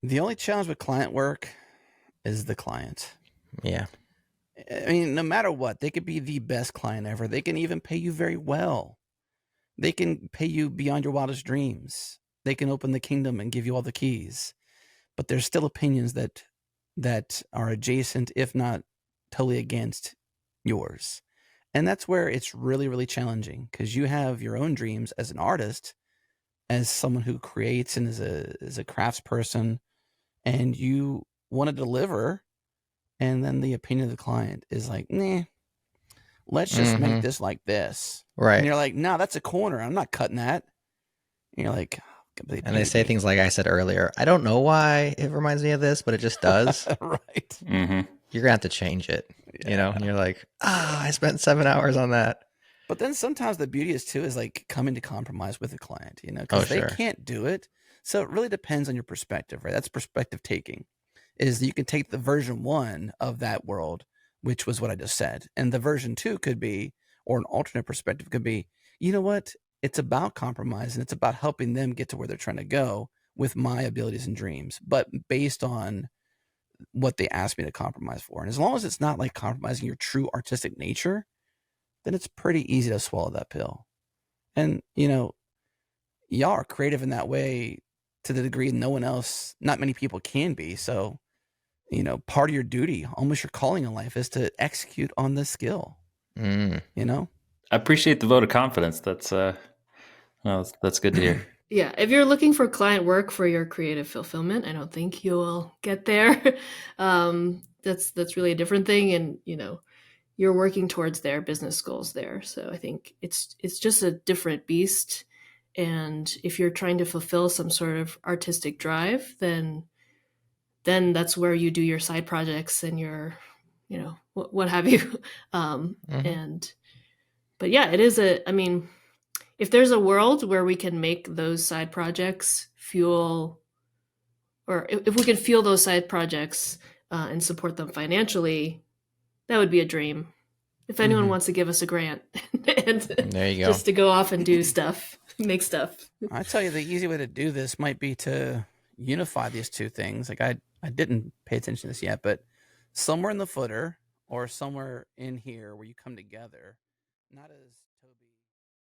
The only challenge with client work is the client. Yeah. I mean, no matter what, they could be the best client ever. They can even pay you very well. They can pay you beyond your wildest dreams. They can open the kingdom and give you all the keys. But there's still opinions that are adjacent, if not totally against yours. And that's where it's really, really challenging because you have your own dreams as an artist, as someone who creates and is a craftsperson, and you want to deliver, and then the opinion of the client is like, nah, let's just make Mm-hmm. this like this. And Right. you're like, no, that's a corner. I'm not cutting that. And you're like, "Oh, they And they paid say me." things like I said earlier. I don't know why it reminds me of this, but it just does. Right. Mm-hmm. You're gonna have to change it, Yeah. And you're like, I spent 7 hours on that. But then sometimes the beauty is too is like coming to compromise with a client, Oh, because they sure. can't do it. So it really depends on your perspective, right? That's perspective taking. Is you can take the version one of that world, which was what I just said, and the version two could be, or an alternate perspective could be, you know what? It's about compromise and it's about helping them get to where they're trying to go with my abilities and dreams, but based on what they asked me to compromise for. And as long as it's not like compromising your true artistic nature, then it's pretty easy to swallow that pill. And, y'all are creative in that way to the degree no one else, not many people can be. So, part of your duty, almost your calling in life, is to execute on this skill, Mm. you know? I appreciate the vote of confidence. That's good to hear. Yeah, if you're looking for client work for your creative fulfillment, I don't think you will get there. That's really a different thing, and you're working towards their business goals there. So I think it's just a different beast. And if you're trying to fulfill some sort of artistic drive, then that's where you do your side projects and your, what have you. Mm-hmm. And but yeah, it is I mean, if there's a world where we can make those side projects fuel, or if we can fuel those side projects and support them financially, that would be a dream. If anyone Mhm. wants to give us a grant and There you go. just to go off and do stuff, make stuff. I tell you, the easy way to do this might be to unify these two things. Like I didn't pay attention to this yet, but somewhere in the footer or somewhere in here where you come together, not as